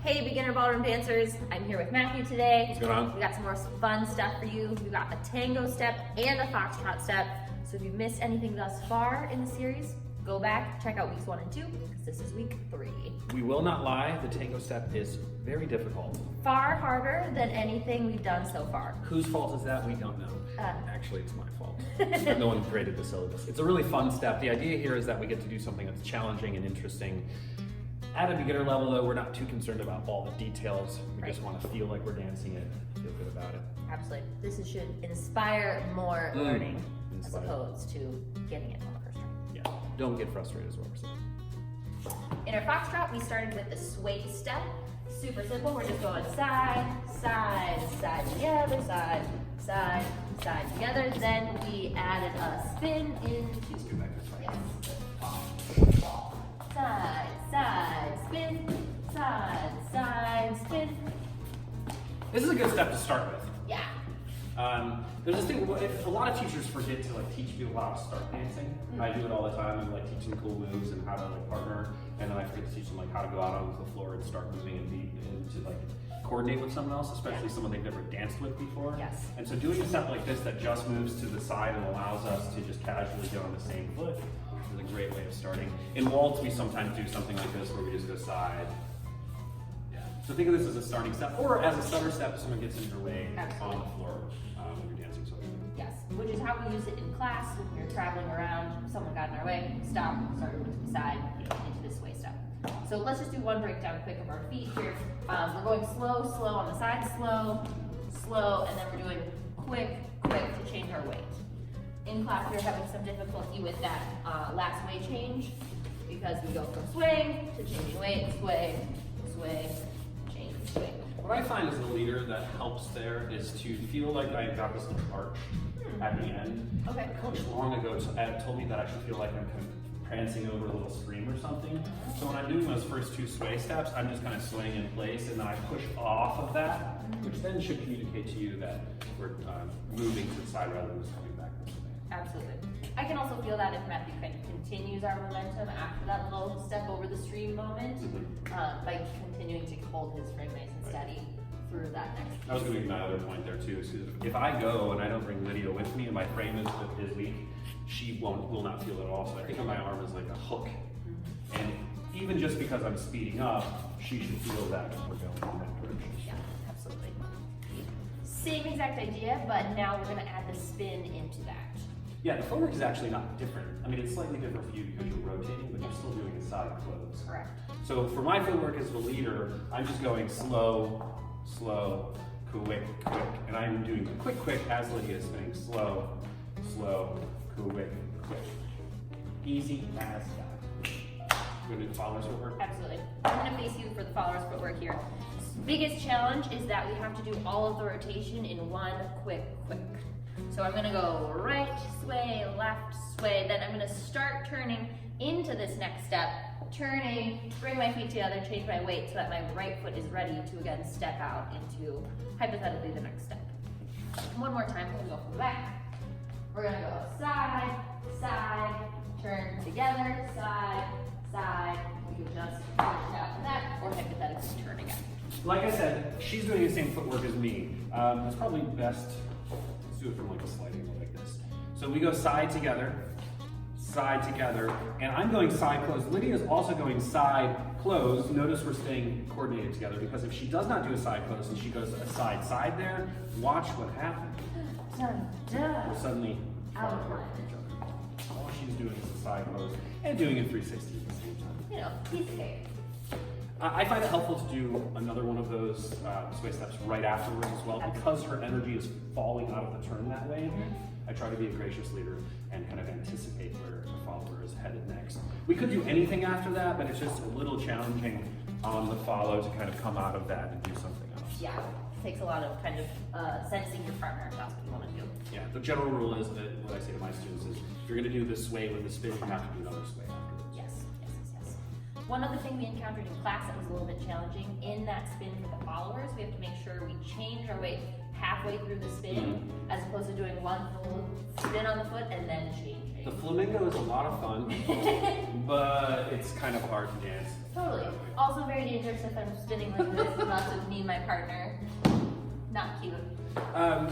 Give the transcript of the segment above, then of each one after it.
Hey, Beginner Ballroom dancers. I'm here with Matthew today. What's going on? We got some more fun stuff for you. We've got a Tango step and a Foxtrot step. So if you've missed anything thus far in the series, go back, check out weeks 1 and 2, because this is week 3. We will not lie, the Tango step is very difficult. Far harder than anything we've done so far. Whose fault is that? We don't know. Actually, it's my fault. No one created the syllabus. It's a really fun step. The idea here is that we get to do something that's challenging and interesting. At a beginner level, though, we're not too concerned about all the details. We just want to feel like we're dancing it, feel good about it. Absolutely. This should inspire more learning as opposed to getting it on the first try. Yeah, don't get frustrated is what we're saying. In our Foxtrot, we started with the sway step. Super simple. We're just going side, side, side together, side, side, side together. Then we added a spin into side, side, spin, side, side, spin. This is a good step to start with. Yeah. There's this thing, a lot of teachers forget to teach people how to start dancing. I do it all the time. I teach them cool moves and how to partner, and then I forget to teach them how to go out onto the floor and start moving and to coordinate with someone else, especially someone they've never danced with before. Yes. And so doing a step like this that just moves to the side and allows us to just casually get on the same foot is a great way of starting. In waltz, we sometimes do something like this where we just go side. Yeah. So think of this as a starting step, or as a stutter step if someone gets in your way on the floor when you're dancing. So yes, which is how we use it in class when we're traveling around. Someone got in our way, stop, started to the side, into this sway step. So let's just do one breakdown quick of our feet here. We're going slow, slow on the side, slow, slow, and then we're doing quick, quick to change our weight. In class, we're having some difficulty with that last weight change because we go from swaying to changing weight, sway, sway, change, sway. what I find as the leader that helps there is to feel like I've got this little arch at the end. Okay. A coach long ago told me that I should feel like I'm kind of prancing over a little stream or something. So when I'm doing those first 2 sway steps, I'm just kind of swaying in place, and then I push off of that, which then should communicate to you that we're moving to the side rather than just coming back. Absolutely. I can also feel that if Matthew kind of continues our momentum after that little step over the stream moment, by continuing to hold his frame nice and steady through that next piece. That was going to be my other point there too. Is if I go and I don't bring Lydia with me and my frame is weak, she will not feel it at all. So I think of my arm as like a hook. And even just because I'm speeding up, she should feel that we're going in that direction. Yeah, absolutely. Same exact idea, but now we're going to add the spin into that. Yeah, the footwork is actually not different. I mean, it's slightly different for you because you're rotating, but you're still doing a side close. Correct. So for my footwork as the leader, I'm just going slow, slow, quick, quick. And I'm doing the quick, quick as Lydia is spinning slow, slow, quick, quick. Easy as that. We're going to do the follower's footwork? Absolutely. I'm going to face you for the follower's footwork here. Biggest challenge is that we have to do all of the rotation in one quick, quick. So I'm gonna go right sway, left sway, then I'm gonna start turning into this next step, turning, bring my feet together, change my weight so that my right foot is ready to again step out into, hypothetically, the next step. One more time, we're gonna go from the back. We're gonna go side, side, turn together, side, side. We can just finish after that, or hypothetically turn again. Like I said, she's doing the same footwork as me. It's probably best. Do it from like a sliding angle like this. So we go side together, and I'm going side close. Lydia is also going side close. Notice we're staying coordinated together because if she does not do a side close and she goes a side there, watch what happens. We're suddenly far apart from each other. All she's doing is a side close and doing a 360 at the same time. You know, piece of cake. I find it helpful to do another one of those sway steps right afterwards as well, because her energy is falling out of the turn that way. I try to be a gracious leader and kind of anticipate where the follower is headed next. We could do anything after that, but it's just a little challenging on the follow to kind of come out of that and do something else. Yeah, it takes a lot of kind of sensing your partner if that's what you want to do. Yeah, the general rule is that what I say to my students is, if you're going to do this sway with the spin, you have to do another sway afterwards. One other thing we encountered in class that was a little bit challenging, in that spin for the followers, we have to make sure we change our weight halfway through the spin, as opposed to doing one full spin on the foot and then changing. The flamingo is a lot of fun, but it's kind of hard to dance. Totally. Also very dangerous if I'm spinning like this, not to me and my partner. Not cute.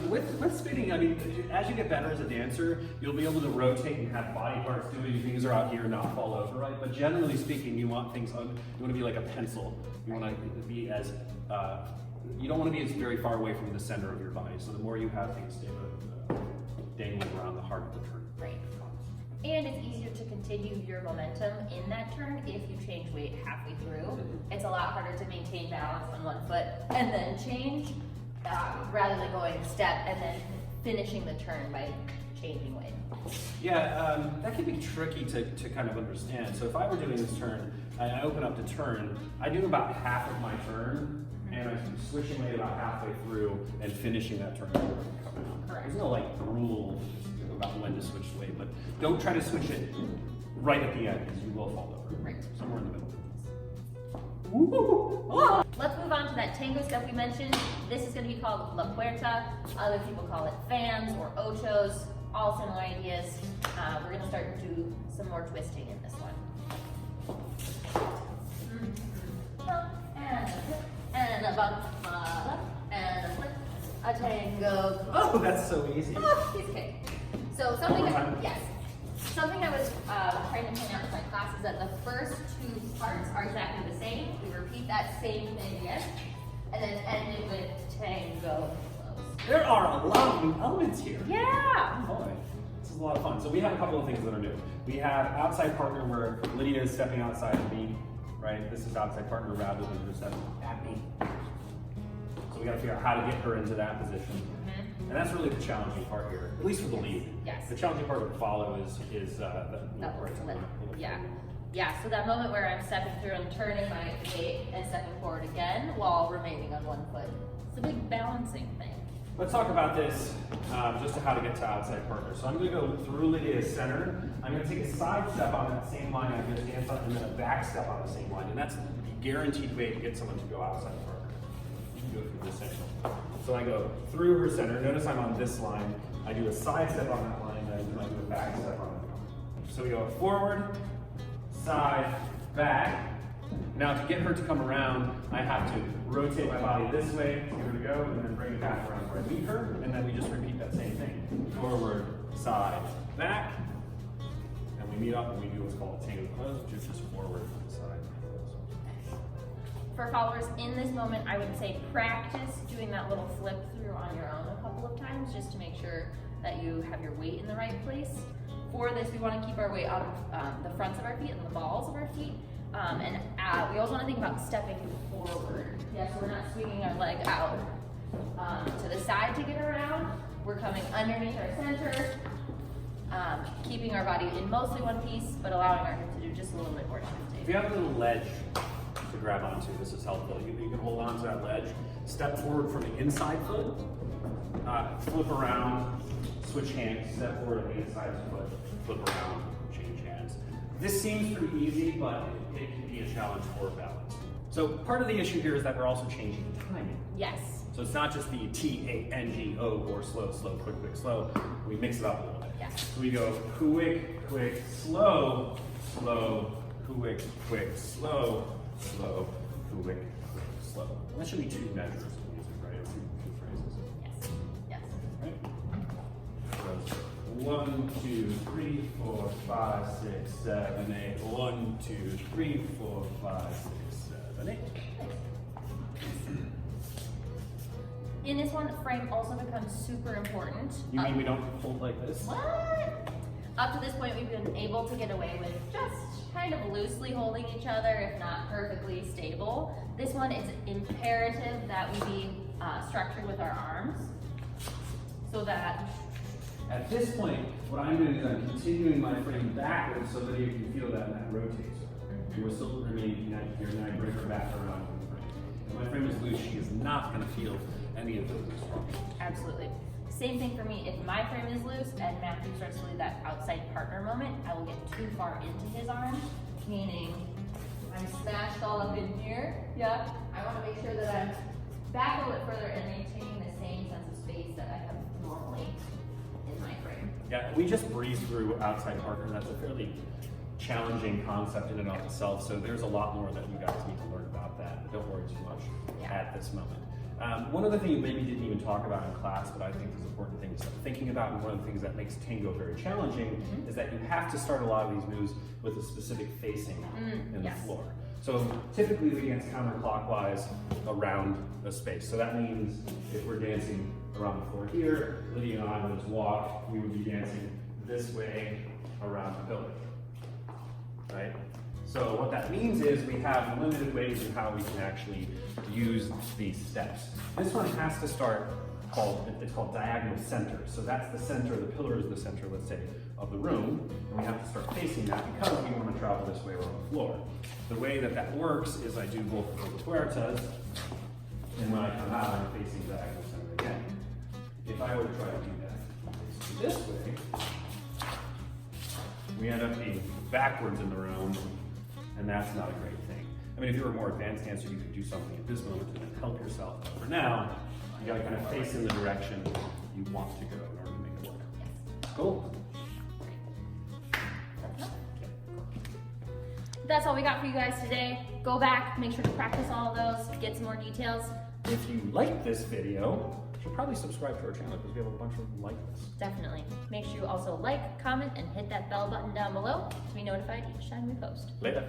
With spinning, I mean, as you get better as a dancer, you'll be able to rotate and have body parts doing things are out here and not fall over, right? But generally speaking, you want things, you want to be like a pencil. You want to be as, you don't want to be as very far away from the center of your body. So the more you have things dangling around, the harder the turn. Right. And it's easier to continue your momentum in that turn if you change weight halfway through. It's a lot harder to maintain balance on one foot and then change, rather than going step and then finishing the turn by changing weight. Yeah, that can be tricky to kind of understand. So if I were doing this turn, and I open up to turn, I do about half of my turn, and I'm switching weight about halfway through and finishing that turn. Correct. There's no like rule about when to switch weight, but don't try to switch it right at the end because you will fall over. Right. Somewhere in the middle. Let's move on to that tango step we mentioned. This is going to be called La Puerta. Other people call it fans or ochos. All similar ideas. We're going to start to do some more twisting in this one. And a bump, and a flip, a tango. Oh, that's so easy. Oh, piece of cake. So something I was trying to point out in my class is that the first two parts are exactly the same. We repeat that same thing again, and then end it with tango close. There are a lot of new elements here. Yeah. Boy, this is a lot of fun. So we have a couple of things that are new. We have outside partner where Lydia is stepping outside of me, right? This is outside partner rather than her stepping at me. So we got to figure out how to get her into that position. And that's really the challenging part here, at least for the lead. Yes. The challenging part to follow is the flip. Yeah, so that moment where I'm stepping through and turning my weight and stepping forward again while remaining on one foot. It's a big balancing thing. Let's talk about this, just to how to get to outside partner. So I'm going to go through Lydia's center. I'm going to take a side step on that same line I just danced on, and then a back step on the same line. And that's the guaranteed way to get someone to go outside partner. You can go through the center. So I go through her center. Notice I'm on this line. I do a side step on that line, and then I do a back step on that line. So we go forward, side, back. Now to get her to come around, I have to rotate my body this way, get her to go, and then bring it back around where I meet her, and then we just repeat that same thing. Forward, side, back, and we meet up and we do what's called a tango close, which is just forward, side, close. For followers in this moment, I would say practice doing that little flip through on your own a couple of times just to make sure that you have your weight in the right place. For this, we want to keep our weight on the fronts of our feet and the balls of our feet. We also want to think about stepping forward. Yeah, so we're not swinging our leg out to the side to get around. We're coming underneath our center, keeping our body in mostly one piece, but allowing our hips to do just a little bit more shifting. If you have a little ledge to grab onto, this is helpful. You can hold on to that ledge, step forward from the inside foot, flip around, switch hands, step forward on the inside foot, flip around, change hands. This seems pretty easy, but it can be a challenge for balance. So part of the issue here is that we're also changing the timing. Yes. So it's not just the T-A-N-G-O or slow, slow, quick, quick, slow. We mix it up a little bit. Yes. So we go quick, quick, slow, slow, quick, quick, slow, slow, quick, quick, slow. And that should be 2 measures of music, right? Or 2 phrases. Yes. Yes. Right? So 1, 2, 3, 4, 5, 6, 7, 8. 1, 2, 3, 4, 5, 6, 7, 8. In this one, frame also becomes super important. You mean we don't hold like this? What? Up to this point, we've been able to get away with just kind of loosely holding each other, if not perfectly stable. This one is imperative that we be structured with our arms so that at this point, what I'm doing is I'm continuing my frame backwards so that you can feel that rotates. And we're still remaining united here, and I bring her back around to the frame. If my frame is loose, she is not going to feel any of those problems. Absolutely. Same thing for me. If my frame is loose and Matthew starts to leave that outside partner moment, I will get too far into his arm, meaning I'm smashed all up in here. Yeah. I want to make sure that I'm back a little bit further and maintaining the same sense of space that I have normally in my frame. Yeah, we just breezed through outside Parker. That's a fairly challenging concept in and of itself, so there's a lot more that you guys need to learn about that. Don't worry too much at this moment. One other thing you maybe didn't even talk about in class, but I think is an important thing to start thinking about, and one of the things that makes tango very challenging is that you have to start a lot of these moves with a specific facing in the floor. So typically we dance counterclockwise around a space. So that means if we're dancing around the floor here, Lydia and I would just walk, we would be dancing this way around the pillar, right? So what that means is we have limited ways in how we can actually use these steps. This one has to start it's called diagonal center. So that's the center, the pillar is the center, let's say, of the room, and we have to start facing that because we want to travel this way around the floor. The way that that works is I do both of the puertas, and when I come out, I'm facing diagonal center again. If I were to try to do that this way, we end up being backwards in the room, and that's not a great thing. I mean, if you were a more advanced dancer, you could do something at this moment to then help yourself. But for now, you gotta kind of face in the direction you want to go in order to make it work. Cool. That's all we got for you guys today. Go back, make sure to practice all of those, get some more details. If you like this video, you should probably subscribe to our channel because we have a bunch of them like this. Definitely. Make sure you also like, comment, and hit that bell button down below to be notified each time we post. Later.